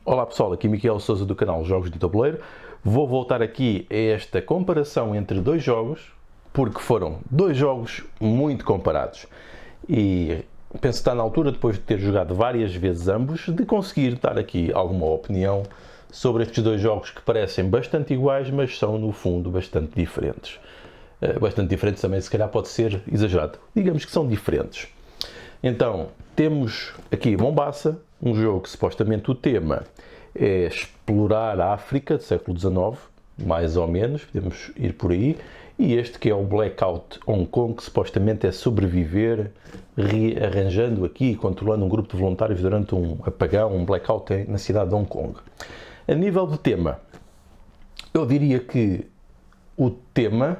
Olá pessoal, aqui Miquel Sousa do canal Jogos de Tabuleiro. Vou voltar aqui a esta comparação entre dois jogos, porque foram dois jogos muito comparados. E penso que está na altura, depois de ter jogado várias vezes ambos, de conseguir dar aqui alguma opinião sobre estes dois jogos que parecem bastante iguais, mas são no fundo bastante diferentes. Bastante diferentes também, se calhar pode ser exagerado. Digamos que são diferentes. Então, temos aqui Mombasa, um jogo que supostamente o tema é explorar a África do século XIX, mais ou menos, podemos ir por aí, e este que é o Blackout Hong Kong, que supostamente é sobreviver rearranjando aqui e controlando um grupo de voluntários durante um apagão, um blackout na cidade de Hong Kong. A nível de tema, eu diria que o tema,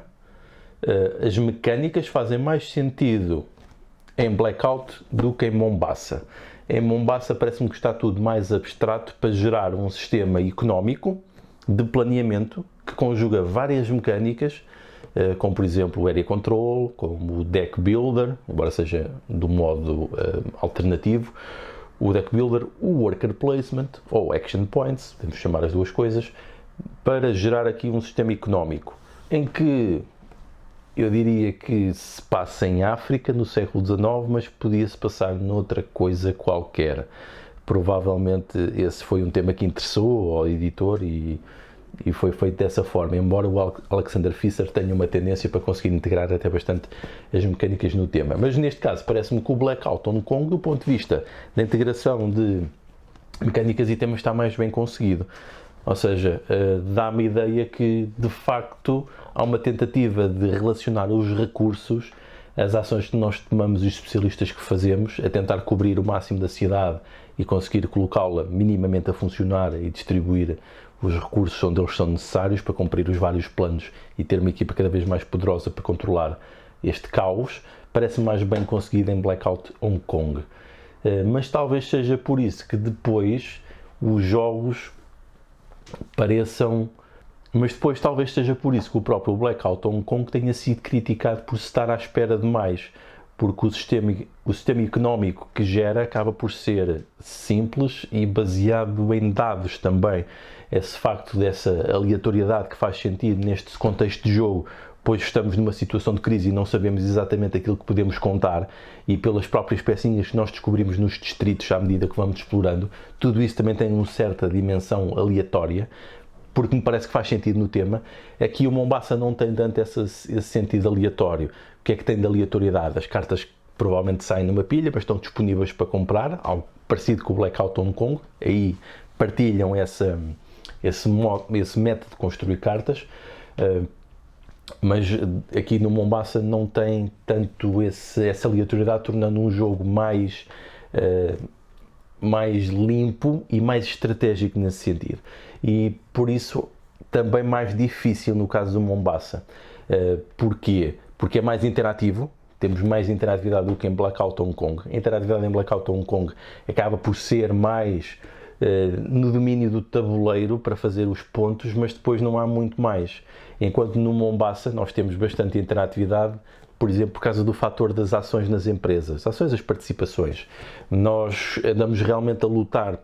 as mecânicas fazem mais sentido em Blackout do que em Mombasa. Em Mombasa parece-me que está tudo mais abstrato para gerar um sistema económico de planeamento que conjuga várias mecânicas, como por exemplo o Area Control, como o Deck Builder, embora seja do modo alternativo, o Deck Builder, o Worker Placement ou Action Points, podemos chamar as duas coisas, para gerar aqui um sistema económico em que eu diria que se passa em África no século XIX, mas podia-se passar noutra coisa qualquer. Provavelmente esse foi um tema que interessou ao editor e foi feito dessa forma, embora o Alexander Pfister tenha uma tendência para conseguir integrar até bastante as mecânicas no tema. Mas neste caso parece-me que o Blackout Hong Kong, do ponto de vista da integração de mecânicas e temas, está mais bem conseguido. Ou seja, dá-me a ideia que, de facto, há uma tentativa de relacionar os recursos, as ações que nós tomamos e os especialistas que fazemos, a tentar cobrir o máximo da cidade e conseguir colocá-la minimamente a funcionar e distribuir os recursos onde eles são necessários para cumprir os vários planos e ter uma equipa cada vez mais poderosa para controlar este caos, parece mais bem conseguido em Blackout Hong Kong. Mas talvez seja por isso que depois os jogos pareçam, mas depois talvez seja por isso que o próprio Blackout Hong Kong tenha sido criticado por se estar à espera de mais, porque o sistema económico que gera acaba por ser simples e baseado em dados também. Esse facto dessa aleatoriedade que faz sentido neste contexto de jogo, pois estamos numa situação de crise e não sabemos exatamente aquilo que podemos contar, e pelas próprias pecinhas que nós descobrimos nos distritos à medida que vamos explorando, tudo isso também tem uma certa dimensão aleatória, porque me parece que faz sentido no tema. Aqui o Mombasa não tem tanto esse sentido aleatório. O que é que tem de aleatoriedade? As cartas provavelmente saem numa pilha, mas estão disponíveis para comprar, algo parecido com o Blackout Hong Kong, aí partilham esse método de construir cartas, mas aqui no Mombasa não tem tanto essa aleatoriedade, tornando um jogo mais limpo e mais estratégico nesse sentido. E por isso também mais difícil no caso do Mombasa. Porquê? Porque é mais interativo, temos mais interatividade do que em Blackout Hong Kong. A interatividade em Blackout Hong Kong acaba por ser mais no domínio do tabuleiro para fazer os pontos, mas depois não há muito mais. Enquanto no Mombasa nós temos bastante interatividade, por exemplo, por causa do fator das ações nas empresas, as participações. Nós andamos realmente a lutar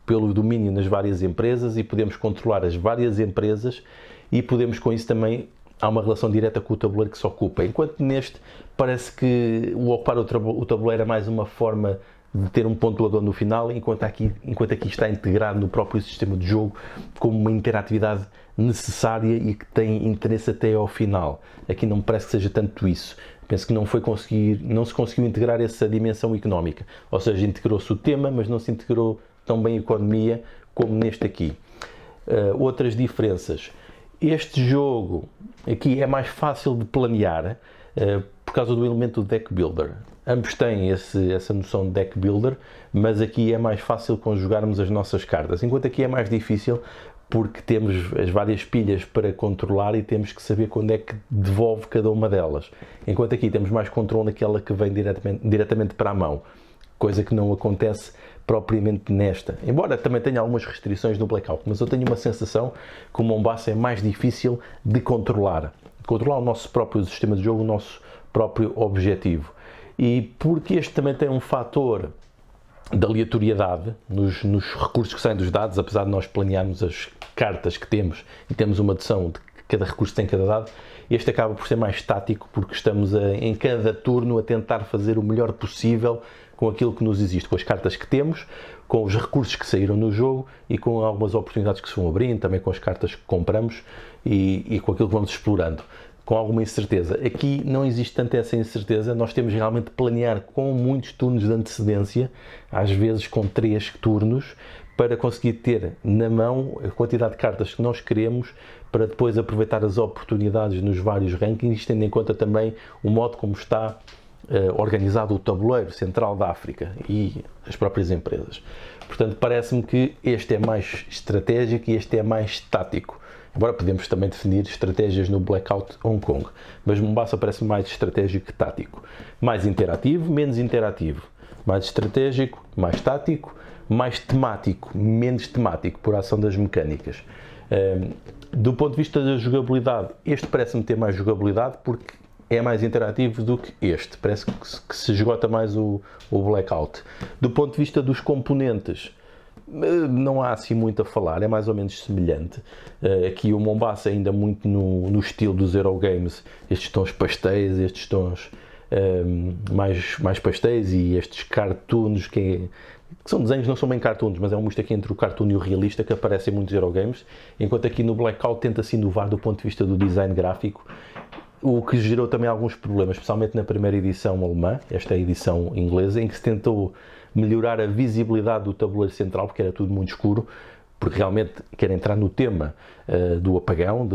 pelo domínio nas várias empresas e podemos controlar as várias empresas e podemos com isso também, há uma relação direta com o tabuleiro que se ocupa. Enquanto neste parece que o ocupar o tabuleiro é mais uma forma de ter um pontuador no final, enquanto aqui está integrado no próprio sistema de jogo como uma interatividade necessária e que tem interesse até ao final. Aqui não me parece que seja tanto isso. Penso que não se conseguiu integrar essa dimensão económica. Ou seja, integrou-se o tema, mas não se integrou tão bem a economia como neste aqui. Outras diferenças. Este jogo aqui é mais fácil de planear por causa do elemento do Deck Builder. Ambos têm essa noção de Deck Builder, mas aqui é mais fácil conjugarmos as nossas cartas, enquanto aqui é mais difícil porque temos as várias pilhas para controlar e temos que saber quando é que devolve cada uma delas. Enquanto aqui temos mais controle naquela que vem diretamente para a mão, coisa que não acontece propriamente nesta. Embora também tenha algumas restrições no Blackout, mas eu tenho uma sensação que o Mombasa é mais difícil de controlar o nosso próprio sistema de jogo, o nosso próprio objetivo. E porque este também tem um fator de aleatoriedade nos recursos que saem dos dados, apesar de nós planearmos as cartas que temos e temos uma noção de que cada recurso tem cada dado, este acaba por ser mais tático porque estamos em cada turno a tentar fazer o melhor possível com aquilo que nos existe, com as cartas que temos, com os recursos que saíram no jogo e com algumas oportunidades que se vão abrindo, também com as cartas que compramos e com aquilo que vamos explorando, com alguma incerteza. Aqui não existe tanto essa incerteza, nós temos realmente de planear com muitos turnos de antecedência, às vezes com 3 turnos, para conseguir ter na mão a quantidade de cartas que nós queremos para depois aproveitar as oportunidades nos vários rankings, tendo em conta também o modo como está organizado o tabuleiro central da África e as próprias empresas. Portanto, parece-me que este é mais estratégico e este é mais tático. Embora podemos também definir estratégias no Blackout Hong Kong, mas Mombasa parece mais estratégico que tático. Mais interativo, menos interativo. Mais estratégico, mais tático. Mais temático, menos temático, por ação das mecânicas. Do ponto de vista da jogabilidade, este parece-me ter mais jogabilidade porque é mais interativo do que este. Parece que se esgota mais o Blackout. Do ponto de vista dos componentes, não há assim muito a falar, é mais ou menos semelhante. Aqui o Mombasa ainda muito no estilo dos Eurogames, estes tons pastéis, estes tons mais pastéis e estes cartoons que são desenhos, não são bem cartoons, mas é um misto aqui entre o cartoon e o realista que aparecem em muitos Eurogames, enquanto aqui no Blackout tenta-se inovar do ponto de vista do design gráfico, o que gerou também alguns problemas, especialmente na primeira edição alemã, esta é a edição inglesa, em que se tentou melhorar a visibilidade do tabuleiro central, porque era tudo muito escuro, porque realmente quer entrar no tema do apagão,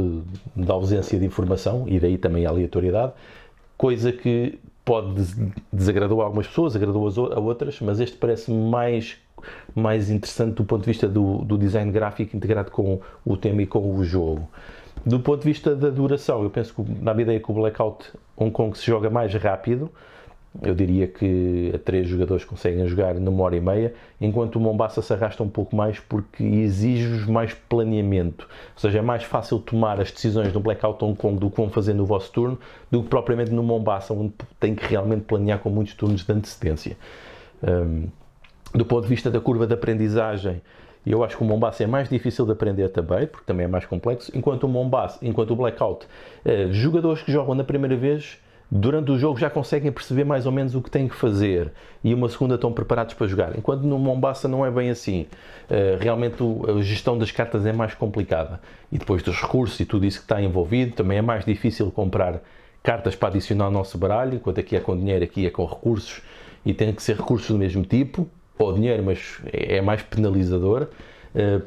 da ausência de informação, e daí também a aleatoriedade, coisa que pode desagradou a algumas pessoas, agradou a outras, mas este parece-me mais interessante do ponto de vista do design gráfico integrado com o tema e com o jogo. Do ponto de vista da duração, eu penso que dá-me a ideia que o Blackout Hong Kong se joga mais rápido. Eu diria que a 3 jogadores conseguem jogar numa hora e meia, enquanto o Mombasa se arrasta um pouco mais porque exige mais planeamento. Ou seja, é mais fácil tomar as decisões no Blackout Hong Kong do que vão fazer no vosso turno do que propriamente no Mombasa, onde tem que realmente planear com muitos turnos de antecedência. Do ponto de vista da curva de aprendizagem, eu acho que o Mombasa é mais difícil de aprender também, porque também é mais complexo, enquanto o Blackout, jogadores que jogam na primeira vez, durante o jogo já conseguem perceber mais ou menos o que têm que fazer e uma segunda estão preparados para jogar, enquanto no Mombasa não é bem assim. Realmente a gestão das cartas é mais complicada e depois dos recursos e tudo isso que está envolvido, também é mais difícil comprar cartas para adicionar ao nosso baralho, enquanto aqui é com dinheiro, aqui é com recursos e tem que ser recursos do mesmo tipo, ou dinheiro, mas é mais penalizador,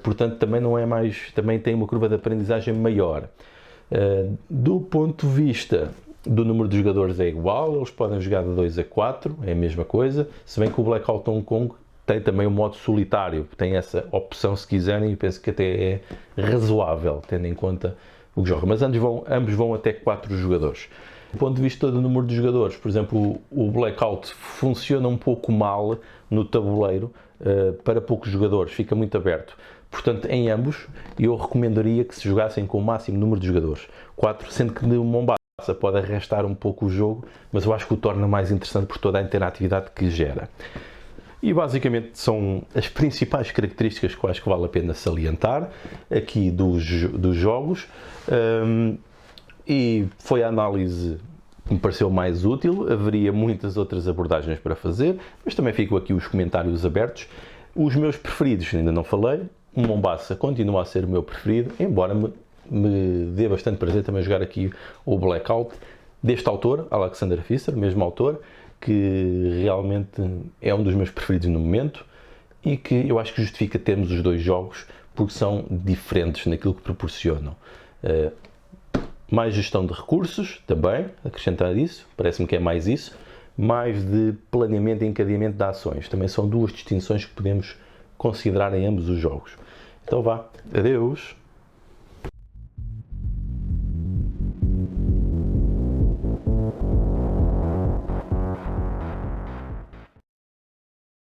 portanto também tem uma curva de aprendizagem maior. Do ponto de vista do número de jogadores é igual, eles podem jogar de 2 a 4, é a mesma coisa, se bem que o Blackout Hong Kong tem também o modo solitário, tem essa opção se quiserem e penso que até é razoável, tendo em conta o que joga, mas ambos vão até 4 jogadores. Do ponto de vista do número de jogadores, por exemplo, o Blackout funciona um pouco mal no tabuleiro para poucos jogadores, fica muito aberto. Portanto, em ambos, eu recomendaria que se jogassem com o máximo número de jogadores, 4, sendo que no Mombasa pode arrastar um pouco o jogo, mas eu acho que o torna mais interessante por toda a interatividade que gera. E basicamente são as principais características que eu acho que vale a pena salientar aqui dos jogos. E foi a análise que me pareceu mais útil, haveria muitas outras abordagens para fazer, mas também ficam aqui os comentários abertos. Os meus preferidos, ainda não falei, o Mombasa continua a ser o meu preferido, embora me dê bastante prazer também jogar aqui o Blackout, deste autor, Alexander Pfister, mesmo autor, que realmente é um dos meus preferidos no momento e que eu acho que justifica termos os dois jogos porque são diferentes naquilo que proporcionam. Mais gestão de recursos, também, acrescentar isso, parece-me que é mais isso, mais de planeamento e encadeamento de ações. Também são duas distinções que podemos considerar em ambos os jogos. Então vá, adeus!